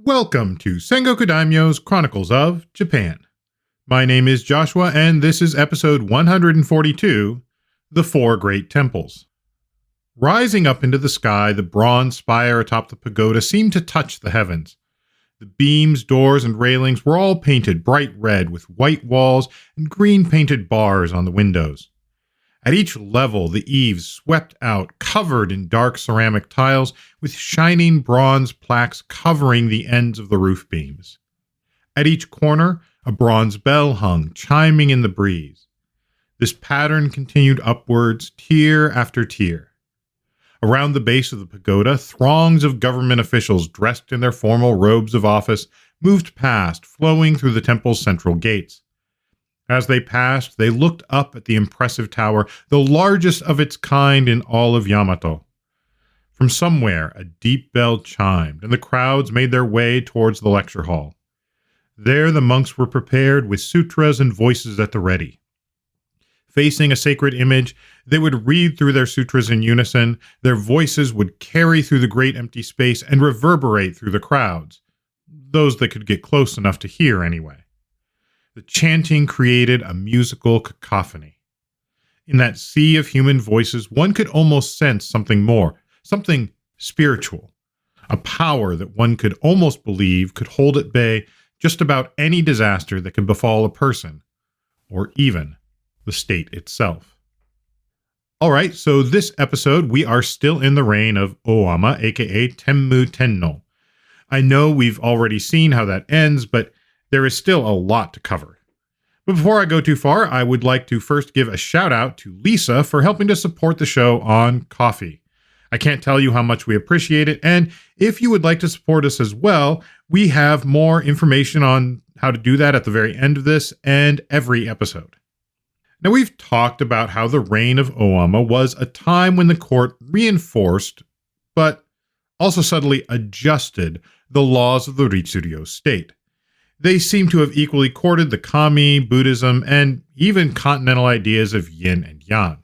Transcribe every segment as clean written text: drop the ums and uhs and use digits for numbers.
Welcome to Sengoku Daimyo's Chronicles of Japan. My name is Joshua, and this is episode 142, The Four Great Temples. Rising up into the sky, the bronze spire atop the pagoda seemed to touch the heavens. The beams, doors, and railings were all painted bright red with white walls and green-painted bars on the windows. At each level, the eaves swept out, covered in dark ceramic tiles, with shining bronze plaques covering the ends of the roof beams. At each corner, a bronze bell hung, chiming in the breeze. This pattern continued upwards, tier after tier. Around the base of the pagoda, throngs of government officials dressed in their formal robes of office moved past, flowing through the temple's central gates. As they passed, they looked up at the impressive tower, the largest of its kind in all of Yamato. From somewhere, a deep bell chimed, and the crowds made their way towards the lecture hall. There, the monks were prepared with sutras and voices at the ready. Facing a sacred image, they would read through their sutras in unison. Their voices would carry through the great empty space and reverberate through the crowds, those that could get close enough to hear anyway. The chanting created a musical cacophony. In that sea of human voices, one could almost sense something more, something spiritual, a power that one could almost believe could hold at bay just about any disaster that can befall a person, or even the state itself. All right, so this episode, we are still in the reign of Ōama, aka Tenmu Tenno. I know we've already seen how that ends, but there is still a lot to cover. But before I go too far, I would like to first give a shout out to Lisa for helping to support the show on Ko-fi. I can't tell you how much we appreciate it, and if you would like to support us as well, we have more information on how to do that at the very end of this and every episode. Now, we've talked about how the reign of Ōama was a time when the court reinforced, but also subtly adjusted, the laws of the Ritsuryo state. They seem to have equally courted the kami, Buddhism, and even continental ideas of yin and yang.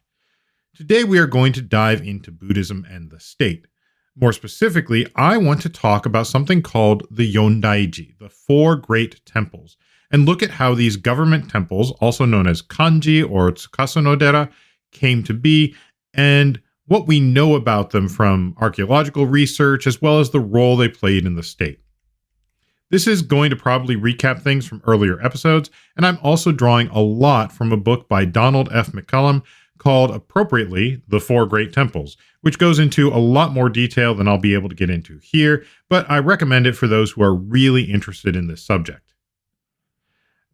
Today we are going to dive into Buddhism and the state. More specifically, I want to talk about something called the Yondaiji, the Four Great Temples, and look at how these government temples, also known as kanji or Tsukasa Odera, came to be, and what we know about them from archaeological research, as well as the role they played in the state. This is going to probably recap things from earlier episodes, and I'm also drawing a lot from a book by Donald F. McCallum called, appropriately, The Four Great Temples, which goes into a lot more detail than I'll be able to get into here, but I recommend it for those who are really interested in this subject.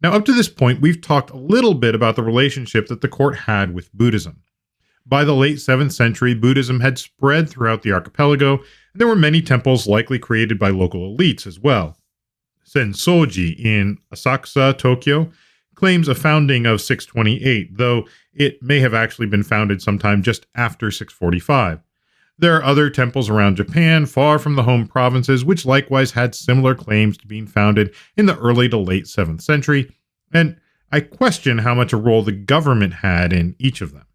Now, up to this point, we've talked a little bit about the relationship that the court had with Buddhism. By the late 7th century, Buddhism had spread throughout the archipelago, and there were many temples likely created by local elites as well. Sensoji in Asakusa, Tokyo, claims a founding of 628, though it may have actually been founded sometime just after 645. There are other temples around Japan, far from the home provinces, which likewise had similar claims to being founded in the early to late 7th century, and I question how much a role the government had in each of them.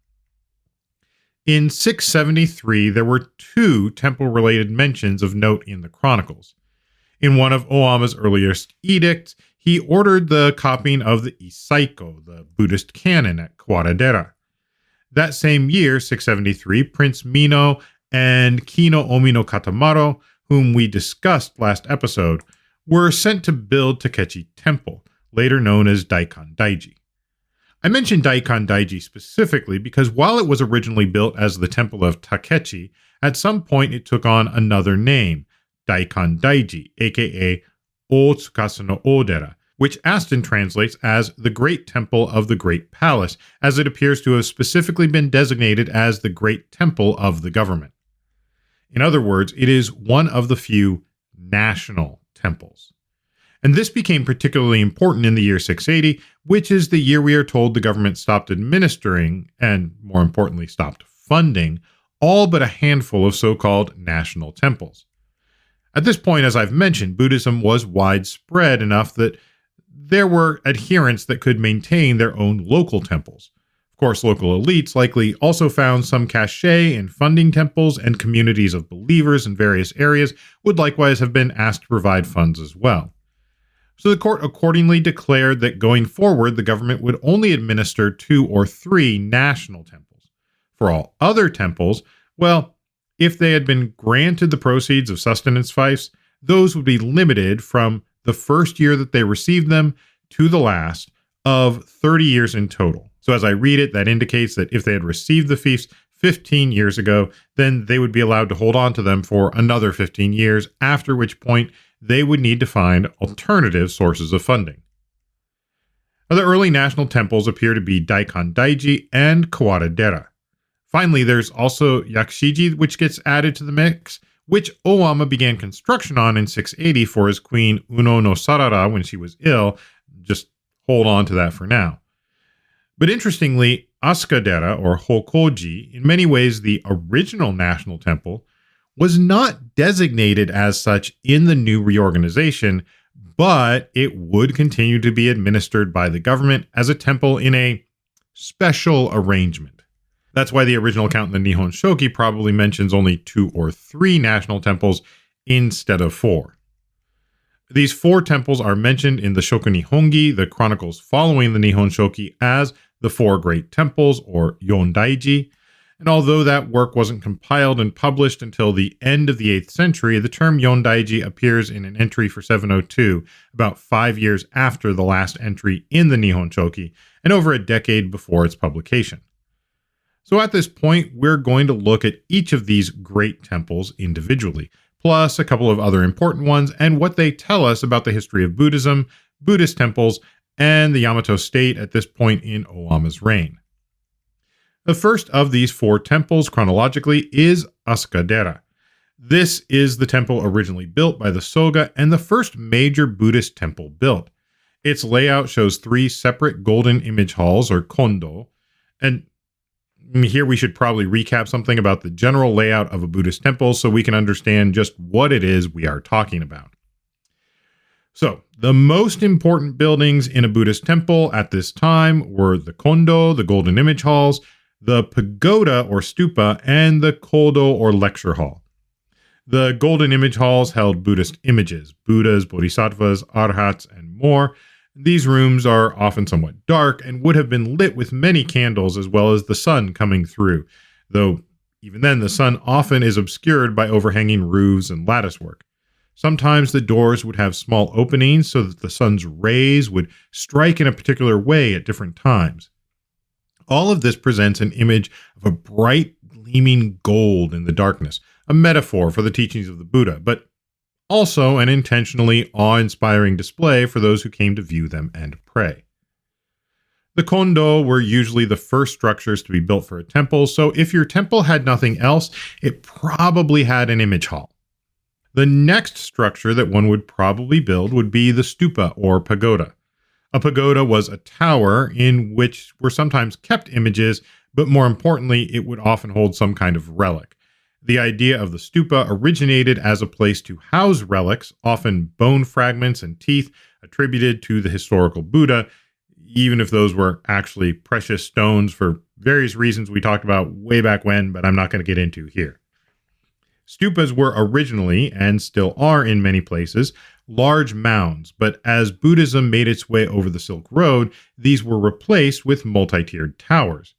In 673, there were 2 temple-related mentions of note in the Chronicles. In one of Ōama's earliest edicts, he ordered the copying of the Isaiko, the Buddhist canon, at Kawaradera. That same year, 673, Prince Mino and Kino Omi no Katamaro, whom we discussed last episode, were sent to build Takechi Temple, later known as Daikandaiji. I mentioned Daikandaiji specifically because while it was originally built as the Temple of Takechi, at some point it took on another name, Daikandaiji, aka Tsukasa Odera, which Aston translates as the Great Temple of the Great Palace, as it appears to have specifically been designated as the Great Temple of the government. In other words, it is one of the few national temples. And this became particularly important in the year 680, which is the year we are told the government stopped administering, and more importantly, stopped funding, all but a handful of so-called national temples. At this point, as I've mentioned, Buddhism was widespread enough that there were adherents that could maintain their own local temples. Of course, local elites likely also found some cachet in funding temples, and communities of believers in various areas would likewise have been asked to provide funds as well. So the court accordingly declared that going forward, the government would only administer 2 or 3 national temples. For all other temples, well, if they had been granted the proceeds of sustenance fiefs, those would be limited from the first year that they received them to the last of 30 years in total. So as I read it, that indicates that if they had received the fiefs 15 years ago, then they would be allowed to hold on to them for another 15 years, after which point they would need to find alternative sources of funding. Now, the early national temples appear to be Daikandaiji and Kawaradera. Finally, there's also Yakushiji, which gets added to the mix, which Owama began construction on in 680 for his queen Uno no Sarara when she was ill. Just hold on to that for now. But interestingly, Asukadera, or Hokoji, in many ways the original national temple, was not designated as such in the new reorganization, but it would continue to be administered by the government as a temple in a special arrangement. That's why the original account in the Nihon Shoki probably mentions only 2 or 3 national temples instead of 4. These 4 temples are mentioned in the Shokunihongi, the chronicles following the Nihon Shoki, as the Four Great Temples, or Yondaiji. And although that work wasn't compiled and published until the end of the 8th century, the term Yondaiji appears in an entry for 702, about 5 years after the last entry in the Nihon Shoki, and over a decade before its publication. So at this point, we're going to look at each of these great temples individually, plus a couple of other important ones, and what they tell us about the history of Buddhism, Buddhist temples, and the Yamato state at this point in Owama's reign. The first of these 4 temples chronologically is Asukadera. This is the temple originally built by the Soga and the first major Buddhist temple built. Its layout shows 3 separate golden image halls, or kondo, and here we should probably recap something about the general layout of a Buddhist temple so we can understand just what it is we are talking about. So, the most important buildings in a Buddhist temple at this time were the kondo, the golden image halls, the pagoda or stupa, and the kodo or lecture hall. The golden image halls held Buddhist images, Buddhas, Bodhisattvas, Arhats, and more. These rooms are often somewhat dark and would have been lit with many candles as well as the sun coming through, though even then the sun often is obscured by overhanging roofs and latticework. Sometimes the doors would have small openings so that the sun's rays would strike in a particular way at different times. All of this presents an image of a bright, gleaming gold in the darkness, a metaphor for the teachings of the Buddha, but also an intentionally awe-inspiring display for those who came to view them and pray. The kondo were usually the first structures to be built for a temple, so if your temple had nothing else, it probably had an image hall. The next structure that one would probably build would be the stupa or pagoda. A pagoda was a tower in which were sometimes kept images, but more importantly, it would often hold some kind of relic. The idea of the stupa originated as a place to house relics, often bone fragments and teeth attributed to the historical Buddha, even if those were actually precious stones for various reasons we talked about way back when, but I'm not going to get into here. Stupas were originally, and still are in many places, large mounds, but as Buddhism made its way over the Silk Road, these were replaced with multi-tiered towers.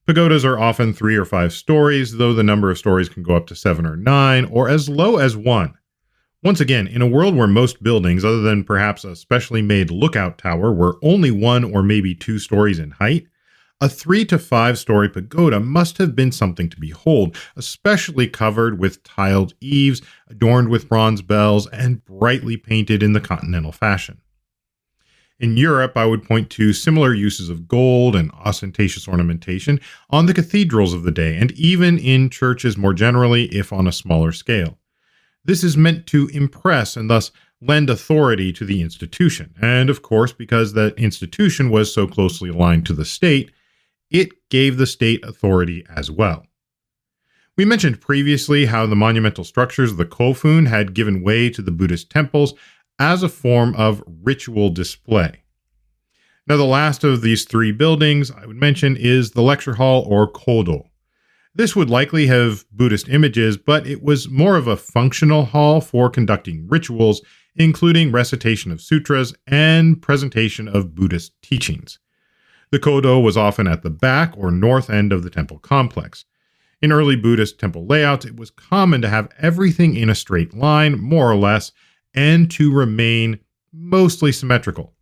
Pagodas are often 3 or 5 stories, though the number of stories can go up to 7 or 9, or as low as 1. Once again, in a world where most buildings, other than perhaps a specially made lookout tower, were only 1 or maybe 2 stories in height, a 3 to 5 story pagoda must have been something to behold, especially covered with tiled eaves, adorned with bronze bells, and brightly painted in the continental fashion. In Europe, I would point to similar uses of gold and ostentatious ornamentation on the cathedrals of the day, and even in churches more generally, if on a smaller scale. This is meant to impress and thus lend authority to the institution, and of course, because that institution was so closely aligned to the state, it gave the state authority as well. We mentioned previously how the monumental structures of the Kofun had given way to the Buddhist temples as a form of ritual display. Now, the last of these three buildings I would mention is the lecture hall or kodo. This would likely have Buddhist images, but it was more of a functional hall for conducting rituals, including recitation of sutras and presentation of Buddhist teachings. The kodo was often at the back or north end of the temple complex. In early Buddhist temple layouts, it was common to have everything in a straight line, more or less, and to remain mostly symmetrical.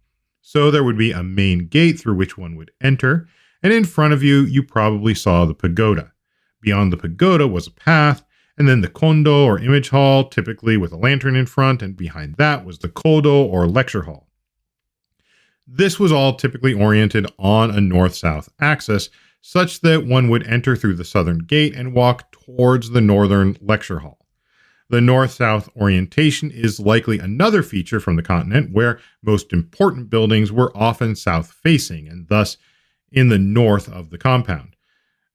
So there would be a main gate through which one would enter, and in front of you, you probably saw the pagoda. Beyond the pagoda was a path, and then the kondo or image hall, typically with a lantern in front, and behind that was the kodo or lecture hall. This was all typically oriented on a north-south axis, such that one would enter through the southern gate and walk towards the northern lecture hall. The north-south orientation is likely another feature from the continent where most important buildings were often south-facing and thus in the north of the compound.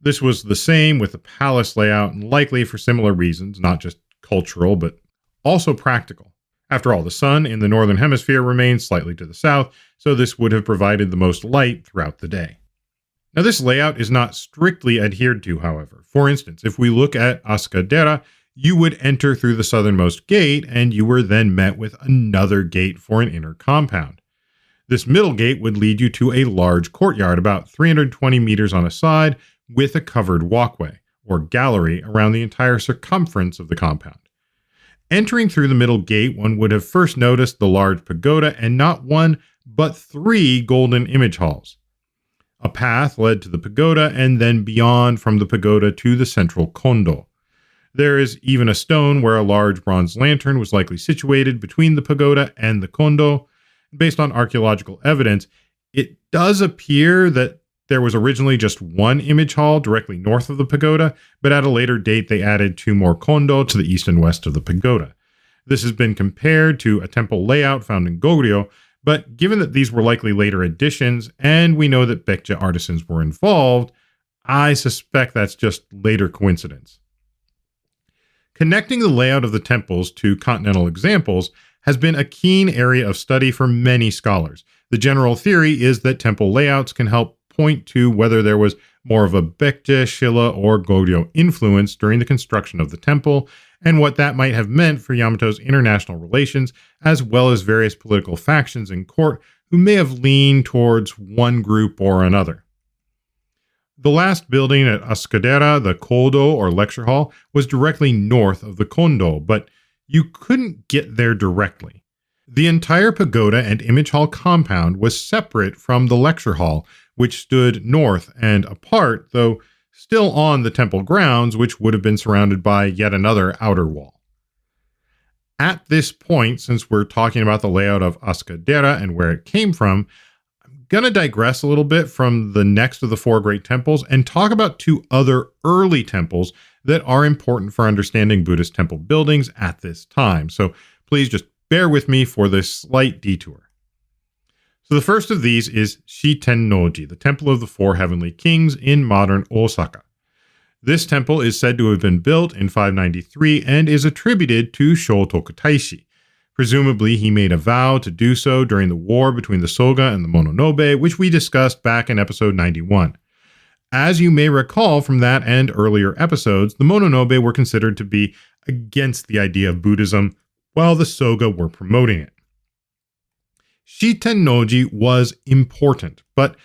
This was the same with the palace layout and likely for similar reasons, not just cultural, but also practical. After all, the sun in the northern hemisphere remains slightly to the south, so this would have provided the most light throughout the day. Now, this layout is not strictly adhered to, however. For instance, if we look at Asukadera, you would enter through the southernmost gate, and you were then met with another gate for an inner compound. This middle gate would lead you to a large courtyard, about 320 meters on a side, with a covered walkway, or gallery, around the entire circumference of the compound. Entering through the middle gate, one would have first noticed the large pagoda and not one, but three golden image halls. A path led to the pagoda, and then beyond from the pagoda to the central kondo. There is even a stone where a large bronze lantern was likely situated between the pagoda and the kondo. Based on archaeological evidence, it does appear that there was originally just one image hall directly north of the pagoda, but at a later date they added two more kondo to the east and west of the pagoda. This has been compared to a temple layout found in Goryeo, but given that these were likely later additions, and we know that Baekje artisans were involved, I suspect that's just later coincidence. Connecting the layout of the temples to continental examples has been a keen area of study for many scholars. The general theory is that temple layouts can help point to whether there was more of a Baekje, Shilla, or Goryeo influence during the construction of the temple, and what that might have meant for Yamato's international relations, as well as various political factions in court who may have leaned towards one group or another. The last building at Asukadera, the kodo or lecture hall, was directly north of the kondo, but you couldn't get there directly. The entire pagoda and image hall compound was separate from the lecture hall, which stood north and apart, though still on the temple grounds, which would have been surrounded by yet another outer wall. At this point, since we're talking about the layout of Asukadera and where it came from, I'm going to digress a little bit from the next of the Four Great Temples and talk about two other early temples that are important for understanding Buddhist temple buildings at this time. So please just bear with me for this slight detour. So the first of these is Shitennoji, the Temple of the Four Heavenly Kings in modern Osaka. This temple is said to have been built in 593 and is attributed to Shotoku Taishi. Presumably, he made a vow to do so during the war between the Soga and the Mononobe, which we discussed back in episode 91. As you may recall from that and earlier episodes, the Mononobe were considered to be against the idea of Buddhism, while the Soga were promoting it. Shitennoji was important, but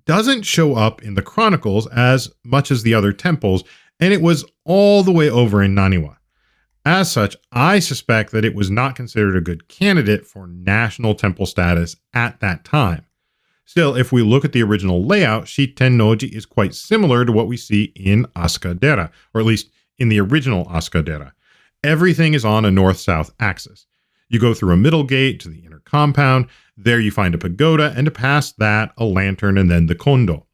doesn't show up in the Chronicles as much as the other temples, and it was all the way over in Naniwa. As such, I suspect that it was not considered a good candidate for national temple status at that time. Still, if we look at the original layout, Shitennoji is quite similar to what we see in Asukadera, or at least in the original Asukadera. Everything is on a north-south axis. You go through a middle gate to the inner compound. There you find a pagoda, and past that, a lantern, and then the kondo.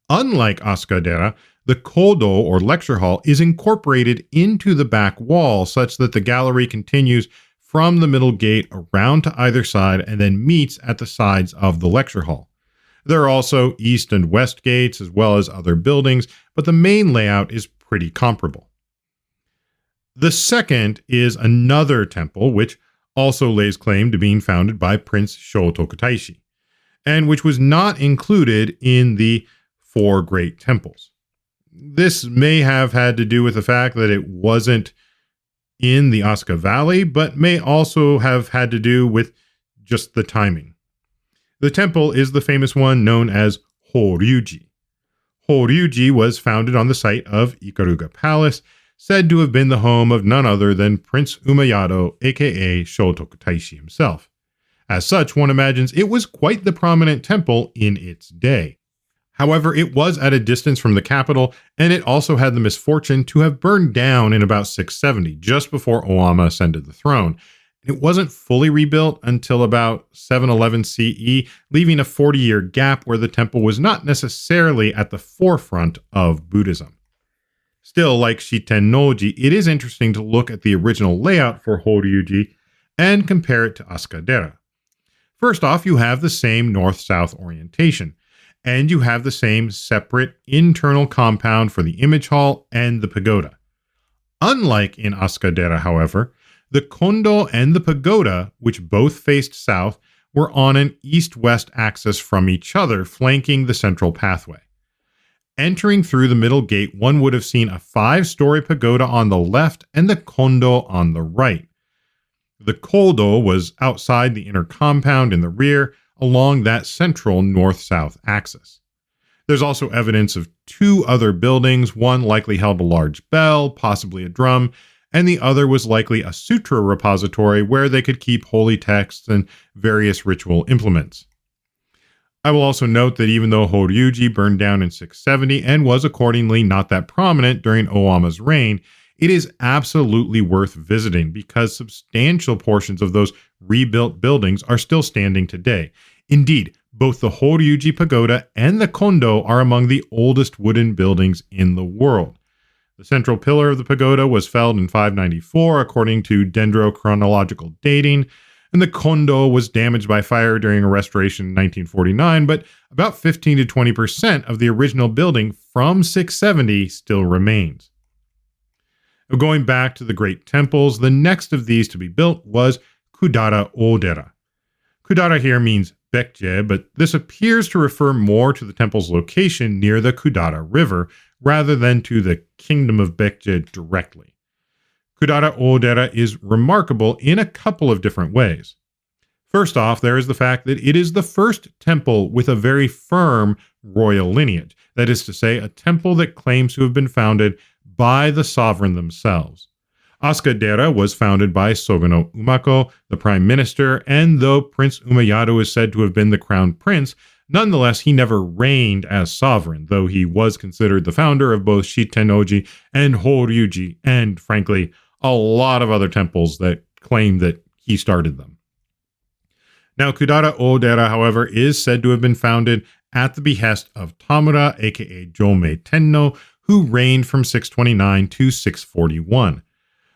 Unlike Asukadera, the kodo or lecture hall is incorporated into the back wall such that the gallery continues from the middle gate around to either side and then meets at the sides of the lecture hall. There are also east and west gates as well as other buildings, but the main layout is pretty comparable. The second is another temple which also lays claim to being founded by Prince Shotoku Taishi. and which was not included in the Four Great Temples. This may have had to do with the fact that it wasn't in the Asuka Valley, but may also have had to do with just the timing. The temple is the famous one known as Horyuji. Horyuji was founded on the site of Ikaruga Palace, said to have been the home of none other than Prince Umayado, aka Shotoku Taishi himself. As such, one imagines it was quite the prominent temple in its day. However, it was at a distance from the capital, and it also had the misfortune to have burned down in about 670, just before Oama ascended the throne. It wasn't fully rebuilt until about 711 CE, leaving a 40-year gap where the temple was not necessarily at the forefront of Buddhism. Still, like Shitennoji, it is interesting to look at the original layout for Horyuji and compare it to Asukadera. First off, you have the same north-south orientation, and you have the same separate internal compound for the image hall and the pagoda. Unlike in Asukadera, however, the kondo and the pagoda, which both faced south, were on an east-west axis from each other, flanking the central pathway. Entering through the middle gate, one would have seen a 5-story pagoda on the left and the kondo on the right. The kodo was outside the inner compound in the rear, along that central north-south axis. There's also evidence of 2 other buildings. One likely held a large bell, possibly a drum, and the other was likely a sutra repository where they could keep holy texts and various ritual implements. I will also note that even though Horyuji burned down in 670 and was accordingly not that prominent during Oama's reign, it is absolutely worth visiting because substantial portions of those rebuilt buildings are still standing today. Indeed, both the Horyuji Pagoda and the kondo are among the oldest wooden buildings in the world. The central pillar of the pagoda was felled in 594 according to dendrochronological dating, and the kondo was damaged by fire during a restoration in 1949, but about 15 to 20% of the original building from 670 still remains. Going back to the great temples, the next of these to be built was Kudara Odera. Kudara here means Baekje, but this appears to refer more to the temple's location near the Kudara River rather than to the kingdom of Baekje directly. Kudara Odera is remarkable in a couple of different ways. First off, there is the fact that it is the first temple with a very firm royal lineage, that is to say, a temple that claims to have been founded by the sovereign themselves. Asukadera was founded by Sogono Umako, the prime minister, and though Prince Umayado is said to have been the crown prince, nonetheless he never reigned as sovereign, though he was considered the founder of both Shitennoji and Horyuji, and frankly, a lot of other temples that claim that he started them. Now, Kudara Odera, however, is said to have been founded at the behest of Tamura, aka Jomei Tenno, who reigned from 629 to 641.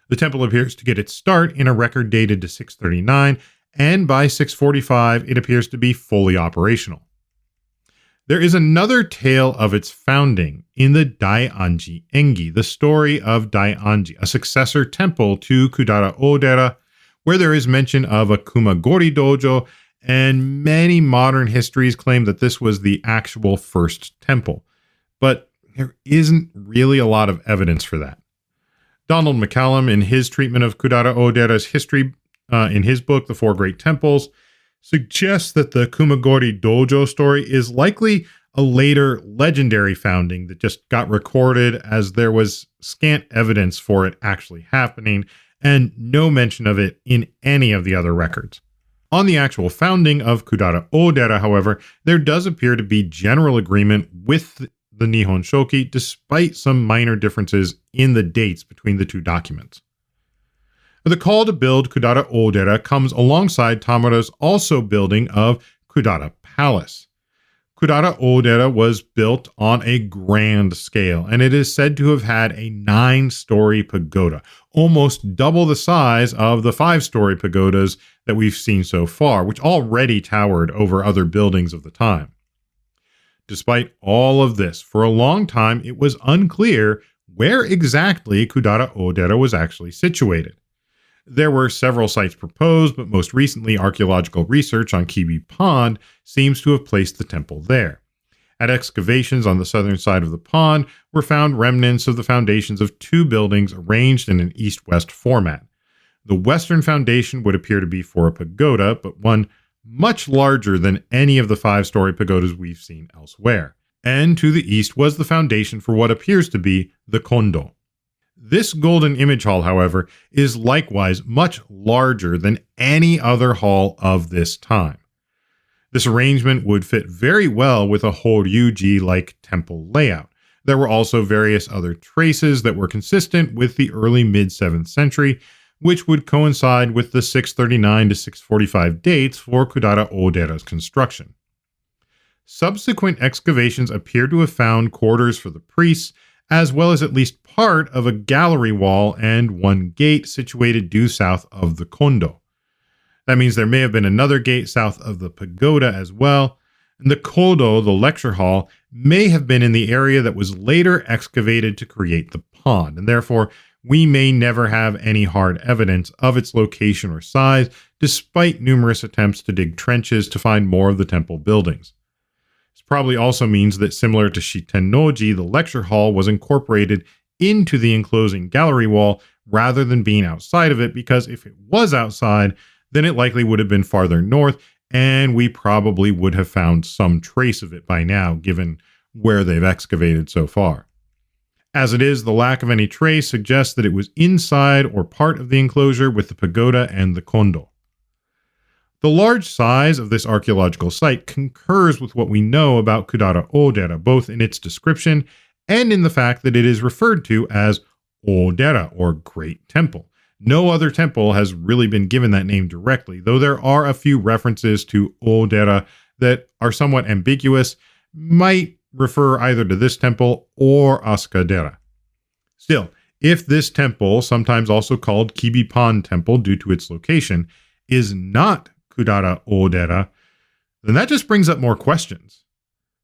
The temple appears to get its start in a record dated to 639, and by 645 it appears to be fully operational. There is another tale of its founding in the Daikandaiji Engi, the story of Daikandaiji, a successor temple to Kudara Odera, where there is mention of a Kumagori dojo, and many modern histories claim that this was the actual first temple. But there isn't really a lot of evidence for that. Donald McCallum, in his treatment of Kudara Odera's history in his book, The Four Great Temples, suggests that the Kumagori dojo story is likely a later legendary founding that just got recorded, as there was scant evidence for it actually happening and no mention of it in any of the other records. On the actual founding of Kudara Odera, however, there does appear to be general agreement with the Nihon Shoki, despite some minor differences in the dates between the two documents. The call to build Kudara Odera comes alongside Tamura's also building of Kudara Palace. Kudara Odera was built on a grand scale, and it is said to have had a 9-story pagoda, almost double the size of the 5-story pagodas that we've seen so far, which already towered over other buildings of the time. Despite all of this, for a long time it was unclear where exactly Kudara Odera was actually situated. There were several sites proposed, but most recently archaeological research on Kibi Pond seems to have placed the temple there. At excavations on the southern side of the pond were found remnants of the foundations of two buildings arranged in an east-west format. The western foundation would appear to be for a pagoda, but one much larger than any of the 5-story pagodas we've seen elsewhere. And to the east was the foundation for what appears to be the kondo. This golden image hall, however, is likewise much larger than any other hall of this time. This arrangement would fit very well with a Horyuji-like temple layout. There were also various other traces that were consistent with the early mid-7th century, which would coincide with the 639 to 645 dates for Kudara Odera's construction. Subsequent excavations appear to have found quarters for the priests, as well as at least part of a gallery wall and one gate situated due south of the kondo. That means there may have been another gate south of the pagoda as well. And the kodo, the lecture hall, may have been in the area that was later excavated to create the pond, and therefore we may never have any hard evidence of its location or size, despite numerous attempts to dig trenches to find more of the temple buildings. This probably also means that, similar to Shitennoji, the lecture hall was incorporated into the enclosing gallery wall rather than being outside of it, because if it was outside, then it likely would have been farther north, and we probably would have found some trace of it by now, given where they've excavated so far. As it is, the lack of any trace suggests that it was inside or part of the enclosure with the pagoda and the kondo. The large size of this archaeological site concurs with what we know about Kudara Odera, both in its description and in the fact that it is referred to as Odera, or Great Temple. No other temple has really been given that name directly, though there are a few references to Odera that are somewhat ambiguous, might refer either to this temple or Asukadera. Still, if this temple, sometimes also called Kibi Pond Temple due to its location, is not Kudara Odera, then that just brings up more questions.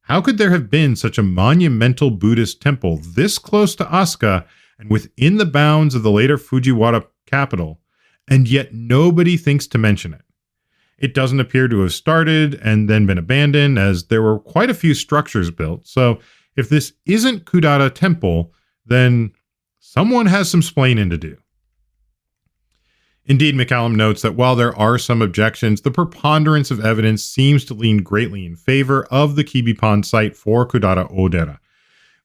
How could there have been such a monumental Buddhist temple this close to Asuka and within the bounds of the later Fujiwara capital, and yet nobody thinks to mention it? It doesn't appear to have started and then been abandoned, as there were quite a few structures built. So if this isn't Kudara Temple, then someone has some splaining to do. Indeed, McCallum notes that while there are some objections, the preponderance of evidence seems to lean greatly in favor of the Kibi Pond site for Kudara Odera.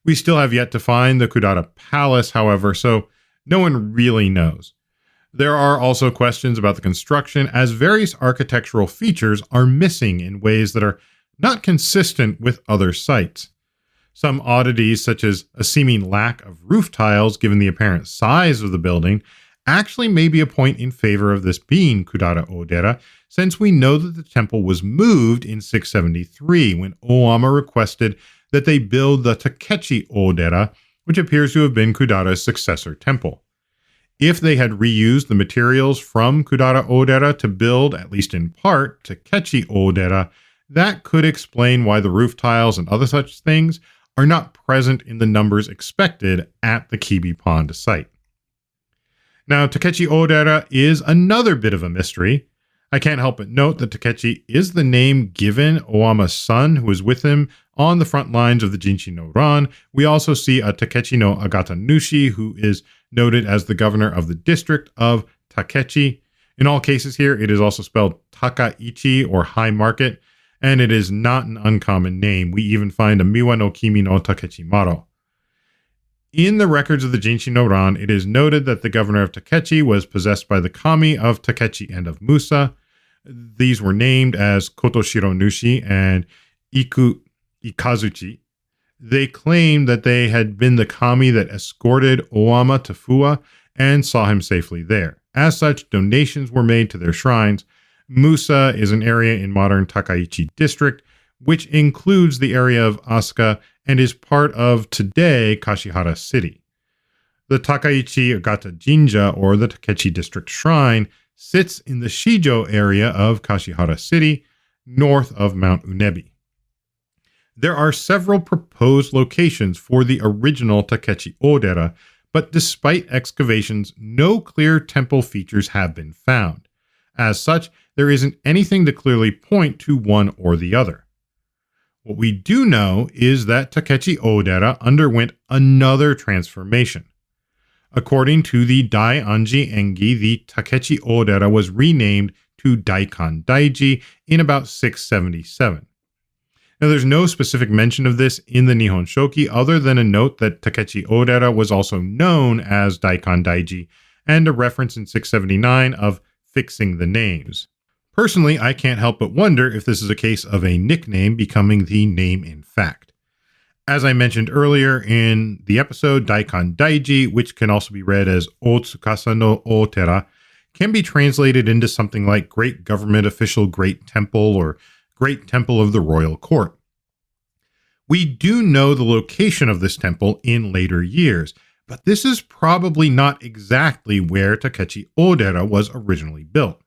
We still have yet to find the Kudara Palace, however, so no one really knows. There are also questions about the construction, as various architectural features are missing in ways that are not consistent with other sites. Some oddities, such as a seeming lack of roof tiles given the apparent size of the building, actually may be a point in favor of this being Kudara Odera, since we know that the temple was moved in 673 when Owama requested that they build the Takechi Odera, which appears to have been Kudara's successor temple. If they had reused the materials from Kudara Odera to build, at least in part, Takechi Odera, that could explain why the roof tiles and other such things are not present in the numbers expected at the Kibi Pond site. Now, Takechi Odera is another bit of a mystery. I can't help but note that Takechi is the name given Owama's son, who is with him on the front lines of the Jinshi no Ran. We also see a Takechi no Agatanushi, who is noted as the governor of the district of Takechi. In all cases here, it is also spelled Takaichi, or High Market, and it is not an uncommon name. We even find a Miwa no Kimi no Takechi Maro. In the records of the Jinshi no Ran, it is noted that the governor of Takechi was possessed by the kami of Takechi and of Musa. These were named as Kotoshiro Nushi and Ikazuchi. They claimed that they had been the kami that escorted Owama to Fuwa and saw him safely there. As such, donations were made to their shrines. Musa is an area in modern Takaichi district, which includes the area of Asuka and is part of today Kashihara City. The Takaichi Agata Jinja, or the Takechi District Shrine, sits in the Shijo area of Kashihara City, north of Mount Unebi. There are several proposed locations for the original Takechi Odera, but despite excavations, no clear temple features have been found. As such, there isn't anything to clearly point to one or the other. What we do know is that Takechi Odera underwent another transformation. According to the Daikandaiji Engi, the Takechi Odera was renamed to Daikandaiji in about 677. Now, there's no specific mention of this in the Nihon Shoki other than a note that Takechi Odera was also known as Daikandaiji and a reference in 679 of fixing the names. Personally, I can't help but wonder if this is a case of a nickname becoming the name in fact. As I mentioned earlier in the episode, Daikandaiji, which can also be read as Otsukasa no Otera, can be translated into something like Great Government Official Great Temple or Great Temple of the Royal Court. We do know the location of this temple in later years, but this is probably not exactly where Takechi Odera was originally built.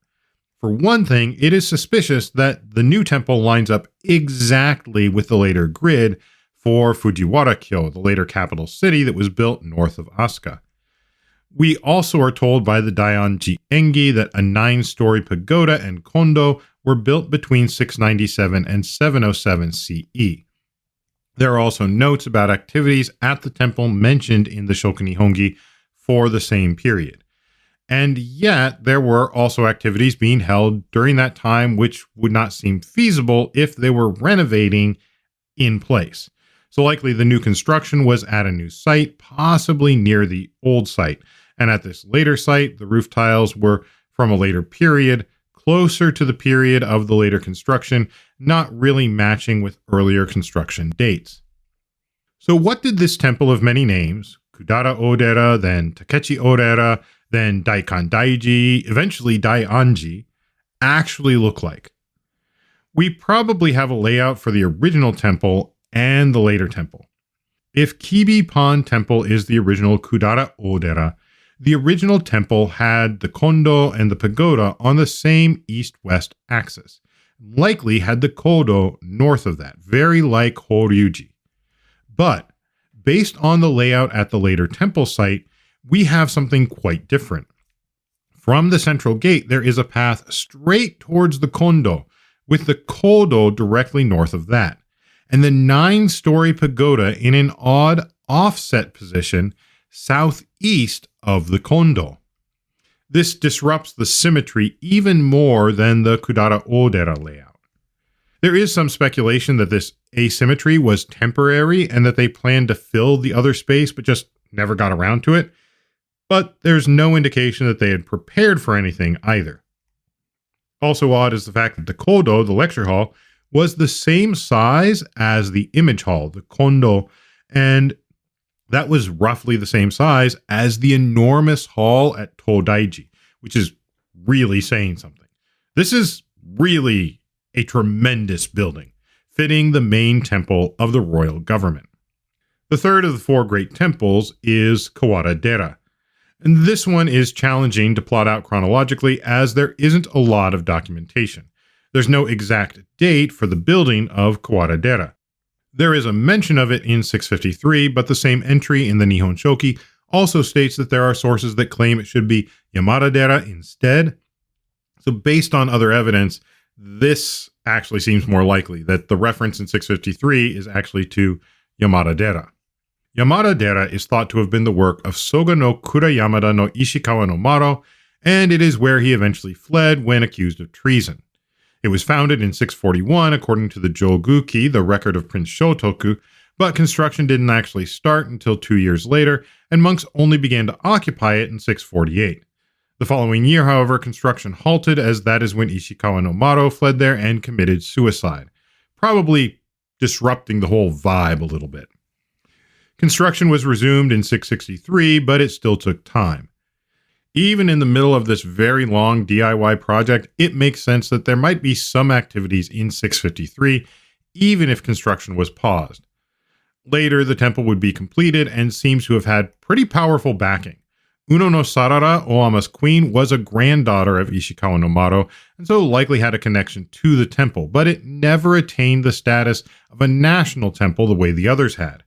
For one thing, it is suspicious that the new temple lines up exactly with the later grid for Fujiwara-kyo, the later capital city that was built north of Asuka. We also are told by the Daikandaiji Engi that a 9-story pagoda and kondo were built between 697 and 707 CE. There are also notes about activities at the temple mentioned in the Shoku Nihongi for the same period. And yet, there were also activities being held during that time which would not seem feasible if they were renovating in place. So likely the new construction was at a new site, possibly near the old site. And at this later site, the roof tiles were from a later period, closer to the period of the later construction, not really matching with earlier construction dates. So what did this temple of many names, Kudara Odera, then Takechi Odera, then Daikandaiji, eventually Daikanji, actually look like? We probably have a layout for the original temple and the later temple. If Kibi Pon Temple is the original Kudara Odera, the original temple had the kondo and the pagoda on the same east-west axis, likely had the kodo north of that, very like Horyuji. But based on the layout at the later temple site, we have something quite different. From the central gate, there is a path straight towards the kondo, with the kodo directly north of that, and the 9-story pagoda in an odd offset position southeast of the kondo. This disrupts the symmetry even more than the Kudara Odera layout. There is some speculation that this asymmetry was temporary and that they planned to fill the other space but just never got around to it. But there's no indication that they had prepared for anything either. Also odd is the fact that the kodo, the lecture hall, was the same size as the image hall, the kondo, and that was roughly the same size as the enormous hall at Todaiji, which is really saying something. This is really a tremendous building, fitting the main temple of the royal government. The third of the four great temples is Kawaradera. And this one is challenging to plot out chronologically as there isn't a lot of documentation. There's no exact date for the building of Kawaradera. There is a mention of it in 653, but the same entry in the Nihon Shoki also states that there are sources that claim it should be Yamada-dera instead. So based on other evidence, this actually seems more likely that the reference in 653 is actually to Yamada-dera. Yamada-dera is thought to have been the work of Soga no Kura Yamada no Ishikawa no Maro, and it is where he eventually fled when accused of treason. It was founded in 641 according to the Joguki, the record of Prince Shotoku, but construction didn't actually start until 2 years later, and monks only began to occupy it in 648. The following year, however, construction halted as that is when Ishikawa no Maro fled there and committed suicide, probably disrupting the whole vibe a little bit. Construction was resumed in 663, but it still took time. Even in the middle of this very long DIY project, it makes sense that there might be some activities in 653, even if construction was paused. Later, the temple would be completed and seems to have had pretty powerful backing. Uno no Sarara, Oama's queen, was a granddaughter of Ishikawa no Maro, and so likely had a connection to the temple, but it never attained the status of a national temple the way the others had.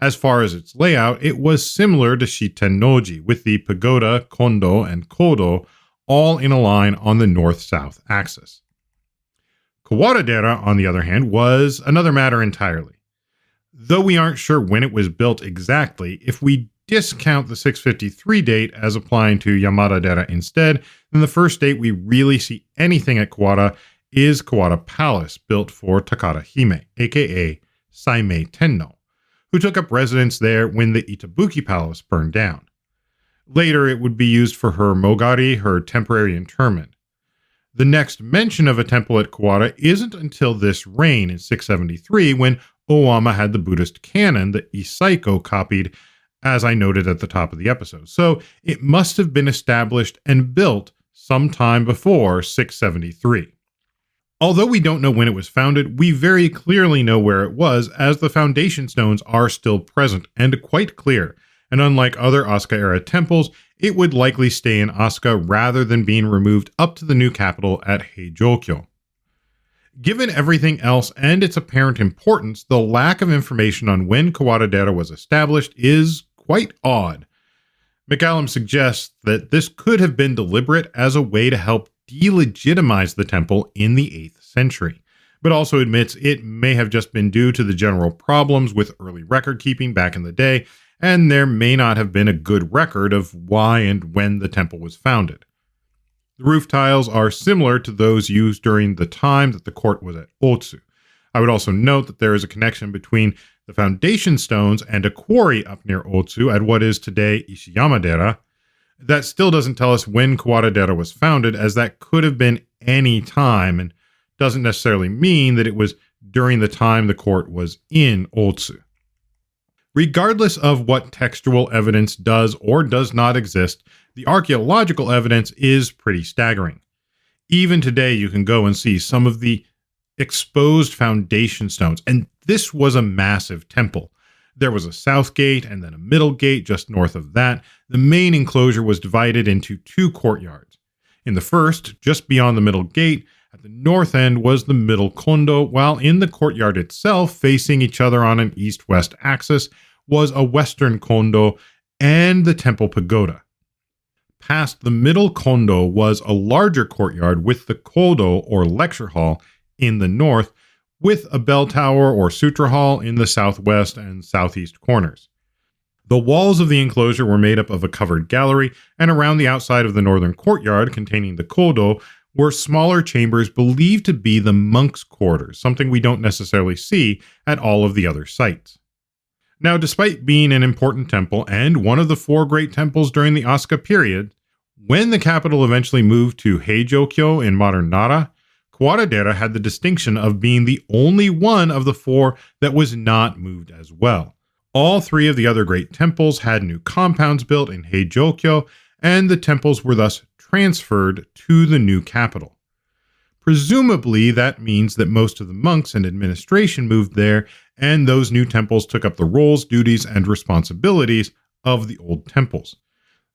As far as its layout, it was similar to Shitennoji, with the pagoda, kondo, and kodo all in a line on the north-south axis. Kawaradera, on the other hand, was another matter entirely. Though we aren't sure when it was built exactly, if we discount the 653 date as applying to Yamada-dera instead, then the first date we really see anything at Kawara is Kawara Palace, built for Takara Hime, aka Saimei Tenno, who took up residence there when the Itabuki Palace burned down. Later, it would be used for her mogari, her temporary interment. The next mention of a temple at Kawara isn't until this reign in 673, when Owama had the Buddhist canon that Isaiko copied, as I noted at the top of the episode. So it must have been established and built sometime before 673. Although we don't know when it was founded, we very clearly know where it was, as the foundation stones are still present and quite clear. And unlike other Asuka-era temples, it would likely stay in Asuka rather than being removed up to the new capital at Heijokyo. Given everything else and its apparent importance, the lack of information on when Kawaradera was established is quite odd. McCallum suggests that this could have been deliberate as a way to help delegitimize the temple in the 8th century, but also admits it may have just been due to the general problems with early record keeping back in the day, and there may not have been a good record of why and when the temple was founded. The roof tiles are similar to those used during the time that the court was at Otsu. I would also note that there is a connection between the foundation stones and a quarry up near Otsu at what is today Ishiyama-dera. That still doesn't tell us when Kawaradera was founded, as that could have been any time and doesn't necessarily mean that it was during the time the court was in Otsu. Regardless of what textual evidence does or does not exist, the archaeological evidence is pretty staggering. Even today, you can go and see some of the exposed foundation stones, and this was a massive temple. There was a south gate and then a middle gate just north of that. The main enclosure was divided into 2 courtyards. In the first, just beyond the middle gate, at the north end was the middle kondo, while in the courtyard itself, facing each other on an east-west axis, was a western kondo and the temple pagoda. Past the middle kondo was a larger courtyard with the kodo, or lecture hall, in the north, with a bell tower or sutra hall in the southwest and southeast corners. The walls of the enclosure were made up of a covered gallery, and around the outside of the northern courtyard containing the kodo were smaller chambers believed to be the monks' quarters, something we don't necessarily see at all of the other sites. Now, despite being an important temple and one of the 4 great temples during the Asuka period, when the capital eventually moved to Heijokyo in modern Nara, Kawaradera had the distinction of being the only one of the 4 that was not moved as well. All 3 of the other great temples had new compounds built in Heijokyo, and the temples were thus transferred to the new capital. Presumably, that means that most of the monks and administration moved there, and those new temples took up the roles, duties, and responsibilities of the old temples.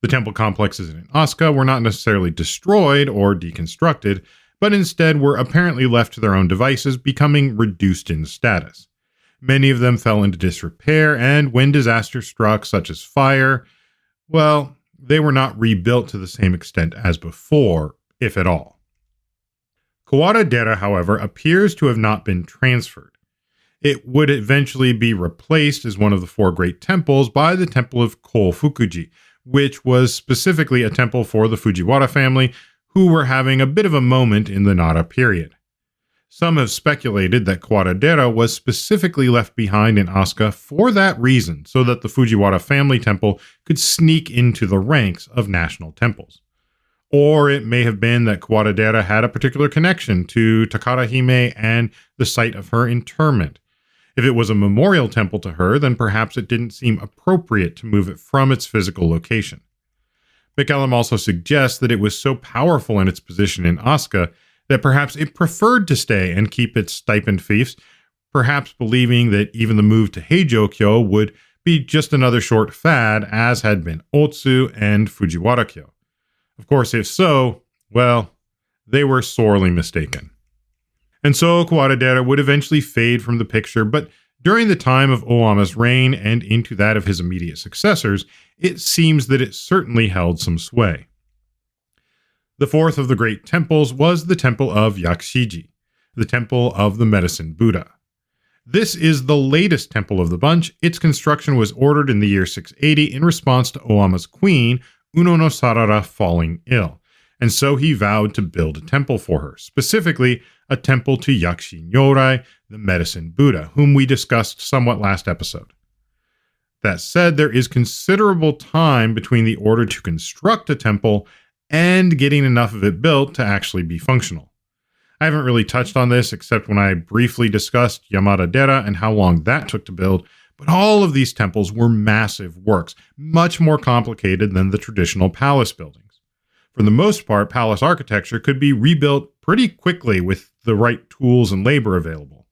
The temple complexes in Asuka were not necessarily destroyed or deconstructed, but instead were apparently left to their own devices, becoming reduced in status. Many of them fell into disrepair, and when disaster struck, such as fire, well, they were not rebuilt to the same extent as before, if at all. Kawaradera, however, appears to have not been transferred. It would eventually be replaced as one of the 4 great temples by the Temple of Kofukuji, which was specifically a temple for the Fujiwara family, who were having a bit of a moment in the Nara period. Some have speculated that Kawaradera was specifically left behind in Asuka for that reason, so that the Fujiwara family temple could sneak into the ranks of national temples. Or it may have been that Kawaradera had a particular connection to Takara Hime and the site of her interment. If it was a memorial temple to her, then perhaps it didn't seem appropriate to move it from its physical location. McCallum also suggests that it was so powerful in its position in Asuka that perhaps it preferred to stay and keep its stipend fiefs, perhaps believing that even the move to Heijokyo would be just another short fad, as had been Otsu and Fujiwara-kyo. Of course, if so, well, they were sorely mistaken. And so Kawaradera would eventually fade from the picture, but During the time of Oama's reign and into that of his immediate successors, it seems that it certainly held some sway. The fourth of the great temples was the temple of Yakushiji, the temple of the medicine Buddha. This is the latest temple of the bunch. Its construction was ordered in the year 680 in response to Oama's queen, Uno no Sarara, falling ill, and so he vowed to build a temple for her, specifically a temple to Yakushi Nyorai, the medicine Buddha, whom we discussed somewhat last episode. That said, there is considerable time between the order to construct a temple and getting enough of it built to actually be functional. I haven't really touched on this except when I briefly discussed Yakushiji and how long that took to build, but all of these temples were massive works, much more complicated than the traditional palace buildings. For the most part, palace architecture could be rebuilt pretty quickly with the right tools and labor available.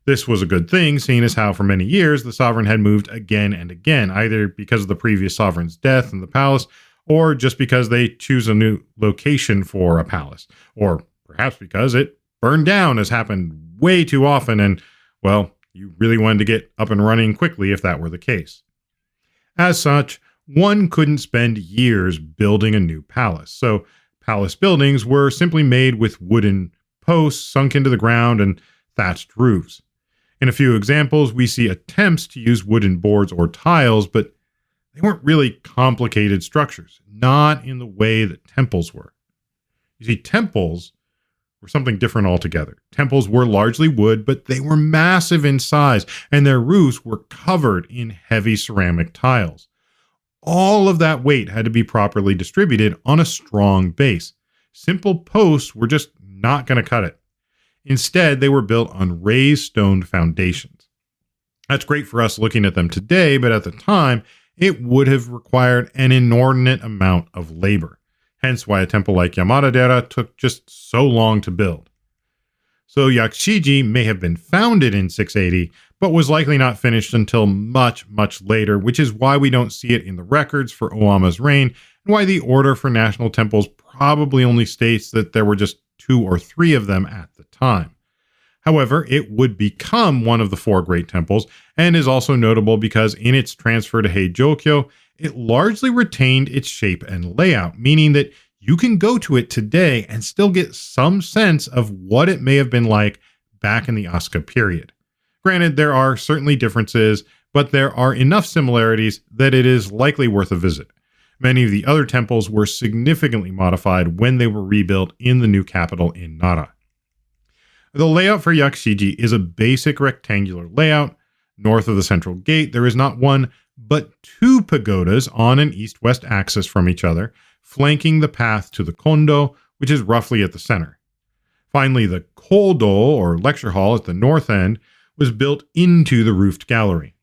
This was a good thing, seeing as how for many years the sovereign had moved again and again, either because of the previous sovereign's death in the palace, or just because they choose a new location for a palace, or perhaps because it burned down, as happened way too often, and, well, you really wanted to get up and running quickly if that were the case. As such, one couldn't spend years building a new palace, so palace buildings were simply made with wooden posts sunk into the ground and thatched roofs. In a few examples, we see attempts to use wooden boards or tiles, but they weren't really complicated structures, not in the way that temples were. You see, temples were something different altogether. Temples were largely wood, but they were massive in size, and their roofs were covered in heavy ceramic tiles. All of that weight had to be properly distributed on a strong base. Simple posts were just not going to cut it. Instead, they were built on raised stone foundations. That's great for us looking at them today, but at the time, it would have required an inordinate amount of labor. Hence why a temple like Kawaradera took just so long to build. So Yakushiji may have been founded in 680, but was likely not finished until much, much later, which is why we don't see it in the records for Oama's reign, and why the order for national temples probably only states that there were just 2 or 3 of them at the time. However, it would become one of the 4 great temples, and is also notable because in its transfer to Heijokyo, it largely retained its shape and layout, meaning that you can go to it today and still get some sense of what it may have been like back in the Asuka period. Granted, there are certainly differences, but there are enough similarities that it is likely worth a visit. Many of the other temples were significantly modified when they were rebuilt in the new capital in Nara. The layout for Yakushiji is a basic rectangular layout. North of the central gate, there is not one, but 2 pagodas on an east-west axis from each other, flanking the path to the kondo, which is roughly at the center. Finally, the kodo, or lecture hall at the north end, was built into the roofed gallery.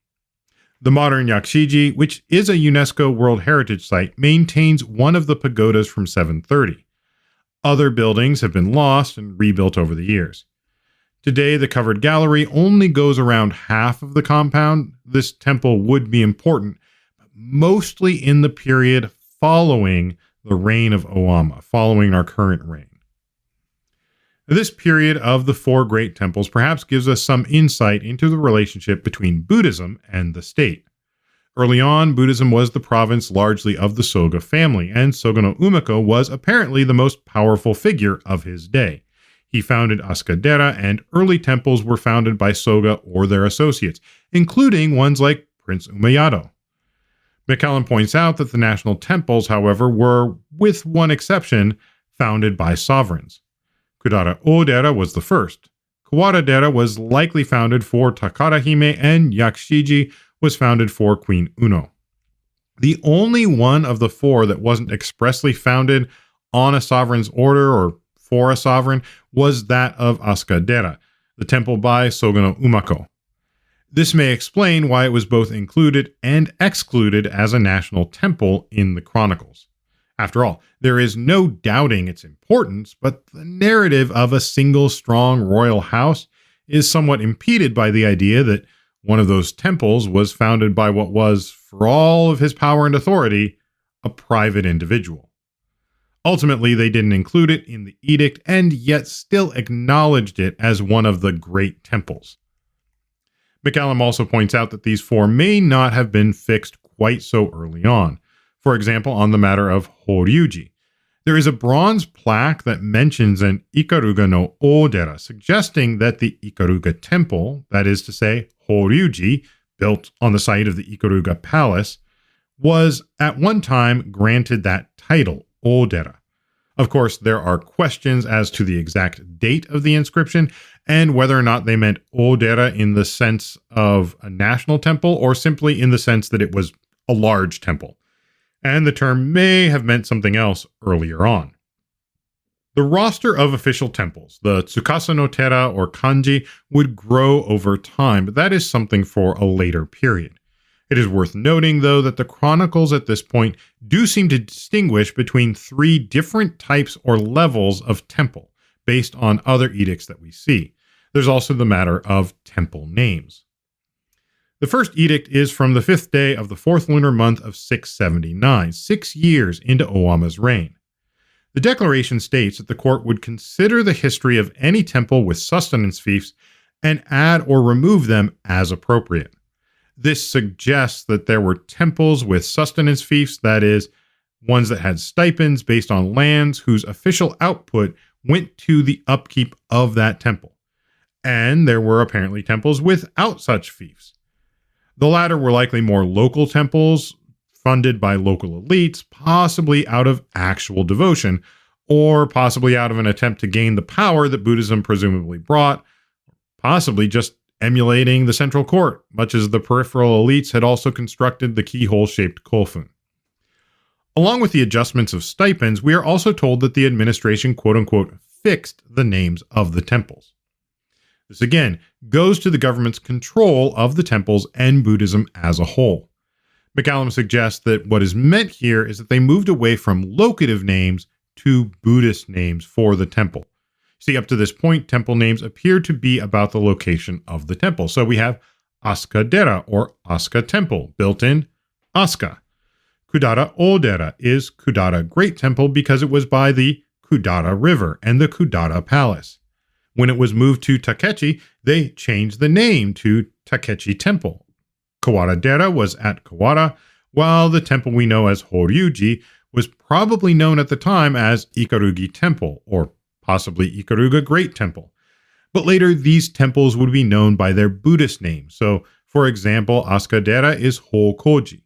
The modern Yakushiji, which is a UNESCO World Heritage Site, maintains one of the pagodas from 730. Other buildings have been lost and rebuilt over the years. Today, the covered gallery only goes around half of the compound. This temple would be important, but mostly in the period following the reign of Oama, following our current reign. This period of the 4 great temples perhaps gives us some insight into the relationship between Buddhism and the state. Early on, Buddhism was the province largely of the Soga family, and Soga no Umiko was apparently the most powerful figure of his day. He founded Asukadera, and early temples were founded by Soga or their associates, including ones like Prince Umayado. McCallum points out that the national temples, however, were, with one exception, founded by sovereigns. Kudara Odera was the first. Kawaradera was likely founded for Takarahime, and Yakushiji was founded for Queen Uno. The only one of the 4 that wasn't expressly founded on a sovereign's order or for a sovereign was that of Asukadera, the temple by Soga no Umiko. This may explain why it was both included and excluded as a national temple in the Chronicles. After all, there is no doubting its importance, but the narrative of a single strong royal house is somewhat impeded by the idea that one of those temples was founded by what was, for all of his power and authority, a private individual. Ultimately, they didn't include it in the edict and yet still acknowledged it as one of the great temples. McCallum also points out that these four may not have been fixed quite so early on. For example, on the matter of Horyuji. There is a bronze plaque that mentions an Ikaruga no Odera, suggesting that the Ikaruga temple, that is to say, Horyuji, built on the site of the Ikaruga palace, was at one time granted that title, Odera. Of course, there are questions as to the exact date of the inscription and whether or not they meant Odera in the sense of a national temple or simply in the sense that it was a large temple. And the term may have meant something else earlier on. The roster of official temples, the Tsukasa no Tera or kanji, would grow over time, but that is something for a later period. It is worth noting, though, that the Chronicles at this point do seem to distinguish between three different types or levels of temple, based on other edicts that we see. There's also the matter of temple names. The first edict is from the 5th day of the 4th lunar month of 679, 6 years into Owama's reign. The declaration states that the court would consider the history of any temple with sustenance fiefs and add or remove them as appropriate. This suggests that there were temples with sustenance fiefs, that is, ones that had stipends based on lands whose official output went to the upkeep of that temple. And there were apparently temples without such fiefs. The latter were likely more local temples, funded by local elites, possibly out of actual devotion, or possibly out of an attempt to gain the power that Buddhism presumably brought, possibly just emulating the central court, much as the peripheral elites had also constructed the keyhole-shaped kofun. Along with the adjustments of stipends, we are also told that the administration quote-unquote fixed the names of the temples. This again goes to the government's control of the temples and Buddhism as a whole. McCallum suggests that what is meant here is that they moved away from locative names to Buddhist names for the temple. See, up to this point, temple names appear to be about the location of the temple. So we have Asukadera or Asuka Temple, built in Asuka. Kudara Odera is Kudara Great Temple because it was by the Kudara River and the Kudara Palace. When it was moved to Takechi, they changed the name to Takechi Temple. Kawaradera was at Kawara, while the temple we know as Horyuji was probably known at the time as Ikarugi Temple, or possibly Ikaruga Great Temple. But later, these temples would be known by their Buddhist names. So, for example, Asukadera is Hokoji.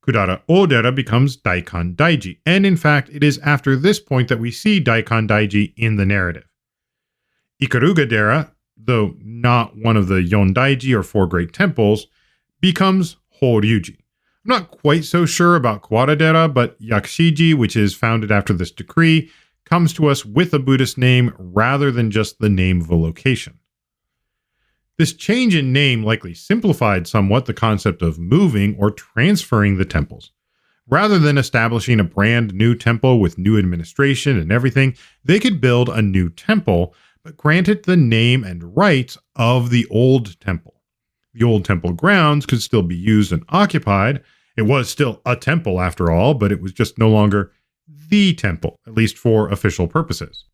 Kudara Odera becomes Daikandaiji, and in fact, it is after this point that we see Daikandaiji in the narrative. Ikaruga-dera, though not one of the Yondaiji or Four Great Temples, becomes Horyuji. I'm not quite so sure about Kawaradera, but Yakushiji, which is founded after this decree, comes to us with a Buddhist name rather than just the name of a location. This change in name likely simplified somewhat the concept of moving or transferring the temples. Rather than establishing a brand new temple with new administration and everything, they could build a new temple, but granted the name and rights of the old temple. The old temple grounds could still be used and occupied. It was still a temple after all, but it was just no longer the temple, at least for official purposes.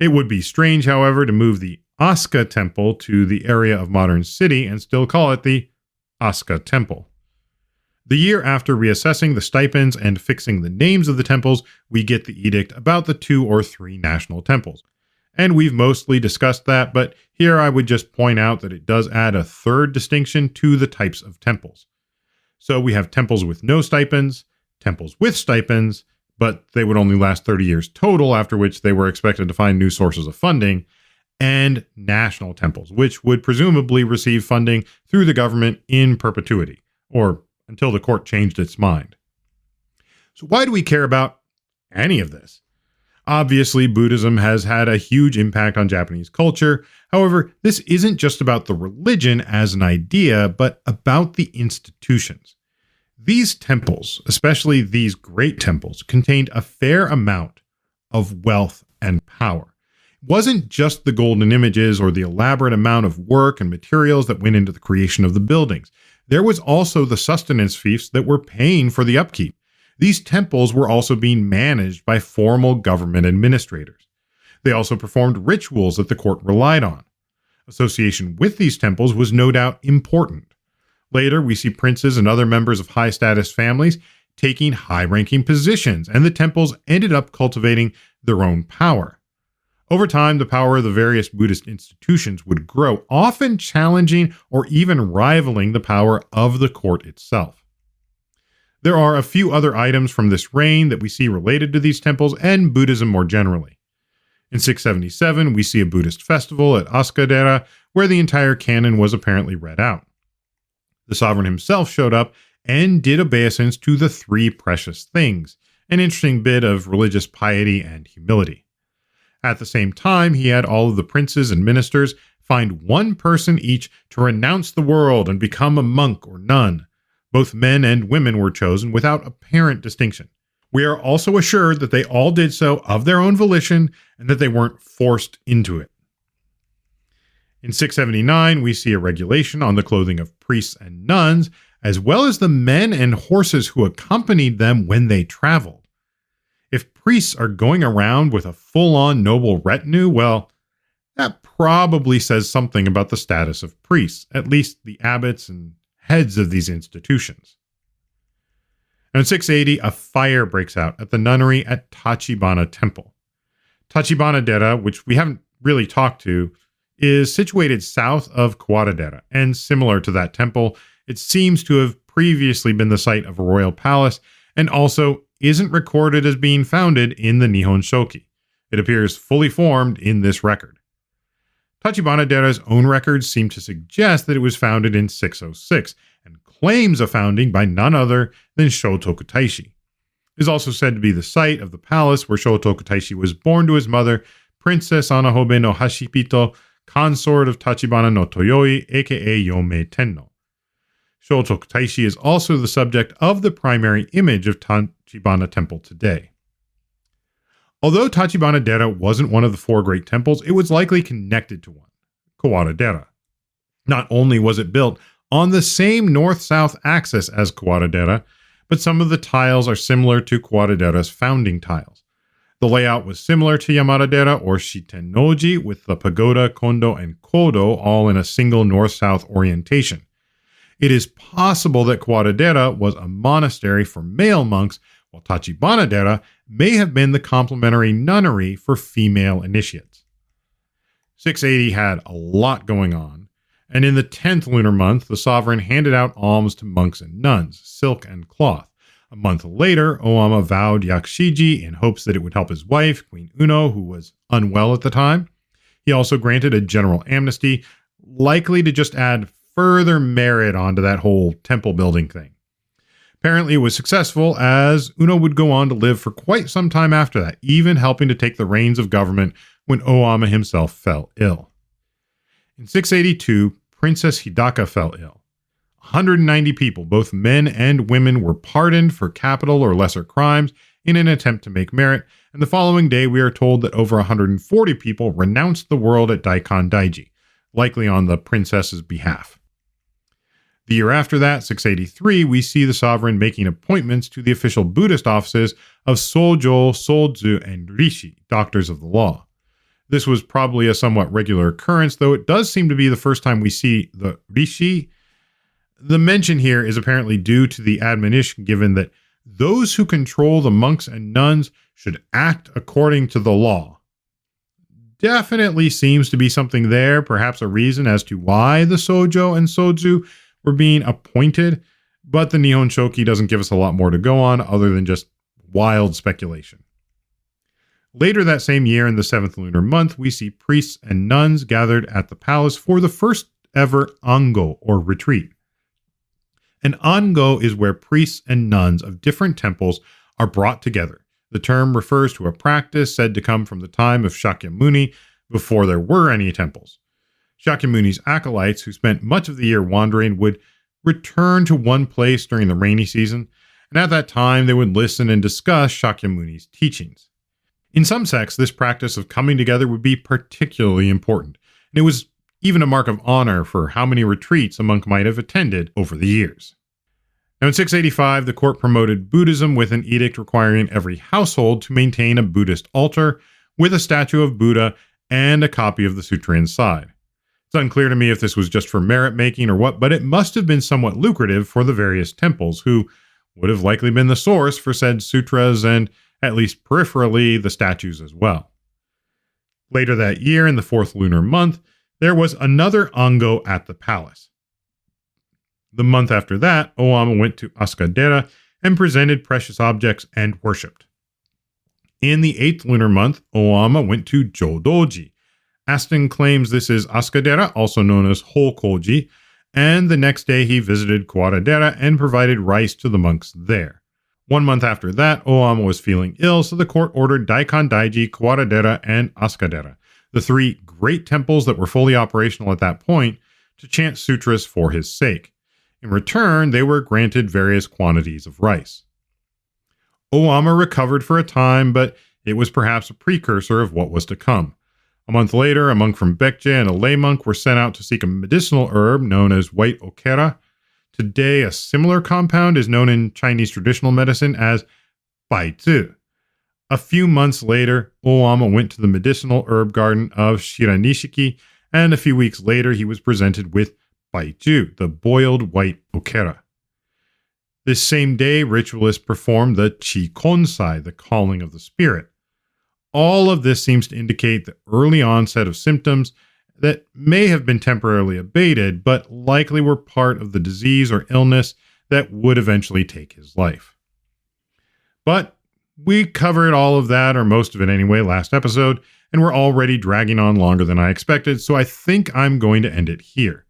It would be strange, however, to move the Asuka Temple to the area of modern city and still call it the Asuka Temple. The year after reassessing the stipends and fixing the names of the temples, we get the edict about the 2 or 3 national temples. And we've mostly discussed that, but here I would just point out that it does add a third distinction to the types of temples. So we have temples with no stipends, temples with stipends, but they would only last 30 years total, after which they were expected to find new sources of funding, and national temples, which would presumably receive funding through the government in perpetuity, or until the court changed its mind. So why do we care about any of this? Obviously, Buddhism has had a huge impact on Japanese culture. However, this isn't just about the religion as an idea, but about the institutions. These temples, especially these great temples, contained a fair amount of wealth and power. It wasn't just the golden images or the elaborate amount of work and materials that went into the creation of the buildings. There was also the sustenance fiefs that were paying for the upkeep. These temples were also being managed by formal government administrators. They also performed rituals that the court relied on. Association with these temples was no doubt important. Later, we see princes and other members of high-status families taking high-ranking positions, and the temples ended up cultivating their own power. Over time, the power of the various Buddhist institutions would grow, often challenging or even rivaling the power of the court itself. There are a few other items from this reign that we see related to these temples and Buddhism more generally. In 677, we see a Buddhist festival at Asukadera where the entire canon was apparently read out. The sovereign himself showed up and did obeisance to the three precious things, an interesting bit of religious piety and humility. At the same time, he had all of the princes and ministers find one person each to renounce the world and become a monk or nun. Both men and women were chosen without apparent distinction. We are also assured that they all did so of their own volition and that they weren't forced into it. In 679, we see a regulation on the clothing of priests and nuns, as well as the men and horses who accompanied them when they traveled. If priests are going around with a full-on noble retinue, well, that probably says something about the status of priests, at least the abbots and heads of these institutions. Now in 680, a fire breaks out at the nunnery at Tachibana Temple. Tachibana-dera, which we haven't really talked to, is situated south of Kawaradera, and similar to that temple, it seems to have previously been the site of a royal palace, and also isn't recorded as being founded in the Nihon Shoki. It appears fully formed in this record. Tachibana-dera's own records seem to suggest that it was founded in 606, and claims a founding by none other than Shotoku Taishi. It is also said to be the site of the palace where Shotoku Taishi was born to his mother, Princess Anahobe no Hashipito, consort of Tachibana no Toyoi, aka Yomei Tenno. Shotoku Taishi is also the subject of the primary image of Tachibana Temple today. Although Tachibana-dera wasn't one of the four great temples, it was likely connected to one, Kawaradera. Not only was it built on the same north-south axis as Kawaradera, but some of the tiles are similar to Kawaradera's founding tiles. The layout was similar to Yamada-dera or Shitennoji, with the pagoda, kondo, and kodo all in a single north-south orientation. It is possible that Kawaradera was a monastery for male monks, while Tachibana-dera may have been the complementary nunnery for female initiates. 680 had a lot going on, and in the 10th lunar month, the sovereign handed out alms to monks and nuns, silk and cloth. A month later, Oama vowed Yakushiji in hopes that it would help his wife, Queen Uno, who was unwell at the time. He also granted a general amnesty, likely to just add further merit onto that whole temple building thing. Apparently it was successful, as Uno would go on to live for quite some time after that, even helping to take the reins of government when Oama himself fell ill. In 682, Princess Hidaka fell ill. 190 people, both men and women, were pardoned for capital or lesser crimes in an attempt to make merit, and the following day we are told that over 140 people renounced the world at Daikandaiji, likely on the princess's behalf. The year after that, 683, we see the sovereign making appointments to the official Buddhist offices of Sojo, Sozu, and Rishi, doctors of the law. This was probably a somewhat regular occurrence, though it does seem to be the first time we see the Rishi. The mention here is apparently due to the admonition given that those who control the monks and nuns should act according to the law. Definitely seems to be something there, perhaps a reason as to why the Sojo and Sozu were being appointed, but the Nihon Shoki doesn't give us a lot more to go on other than just wild speculation. Later that same year, in the 7th lunar month, we see priests and nuns gathered at the palace for the first ever Ango, or retreat. An Ango is where priests and nuns of different temples are brought together. The term refers to a practice said to come from the time of Shakyamuni, before there were any temples. Shakyamuni's acolytes, who spent much of the year wandering, would return to one place during the rainy season, and at that time they would listen and discuss Shakyamuni's teachings. In some sects, this practice of coming together would be particularly important, and it was even a mark of honor for how many retreats a monk might have attended over the years. Now in 685, the court promoted Buddhism with an edict requiring every household to maintain a Buddhist altar with a statue of Buddha and a copy of the sutra inside. It's unclear to me if this was just for merit making or what, but it must have been somewhat lucrative for the various temples, who would have likely been the source for said sutras and, at least peripherally, the statues as well. Later that year, in the 4th lunar month, there was another Ango at the palace. The month after that, Owama went to Asukadera and presented precious objects and worshipped. In the 8th lunar month, Owama went to Jodoji. Aston claims this is Asukadera, also known as Hokoji, and the next day he visited Kawaradera and provided rice to the monks there. 1 month after that, Owama was feeling ill, so the court ordered Daikandaiji, Kawaradera, and Asukadera, the 3 great temples that were fully operational at that point, to chant sutras for his sake. In return, they were granted various quantities of rice. Owama recovered for a time, but it was perhaps a precursor of what was to come. A month later, a monk from Baekje and a lay monk were sent out to seek a medicinal herb known as white okera. Today, a similar compound is known in Chinese traditional medicine as baizi. A few months later, Owama went to the medicinal herb garden of Shiranishiki, and a few weeks later, he was presented with baijiu, the boiled white okera. This same day, ritualists performed the Chikonsai, the calling of the spirit. All of this seems to indicate the early onset of symptoms that may have been temporarily abated, but likely were part of the disease or illness that would eventually take his life. But we covered all of that, or most of it anyway, last episode, and we're already dragging on longer than I expected, so I think I'm going to end it here.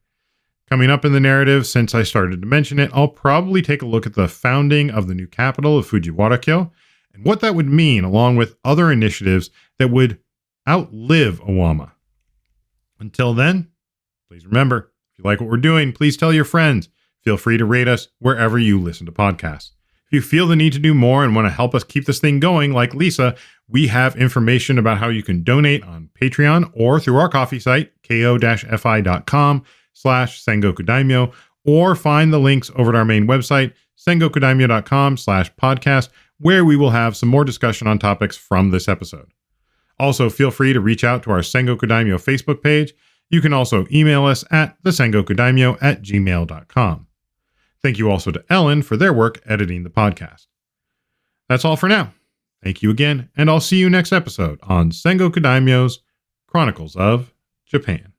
Coming up in the narrative, since I started to mention it, I'll probably take a look at the founding of the new capital of Fujiwara-kyo, and what that would mean, along with other initiatives that would outlive Owama. Until then, please remember, if you like what we're doing, please tell your friends. Feel free to rate us wherever you listen to podcasts. If you feel the need to do more and want to help us keep this thing going, like Lisa, we have information about how you can donate on Patreon or through our coffee site, ko-fi.com/Sengoku Daimyo, or find the links over at our main website, sengokudaimyo.com/podcast, where we will have some more discussion on topics from this episode. Also, feel free to reach out to our Sengoku Daimyo Facebook page. You can also email us at thesengokudaimyo@gmail.com. Thank you also to Ellen for their work editing the podcast. That's all for now. Thank you again, and I'll see you next episode on Sengoku Daimyo's Chronicles of Japan.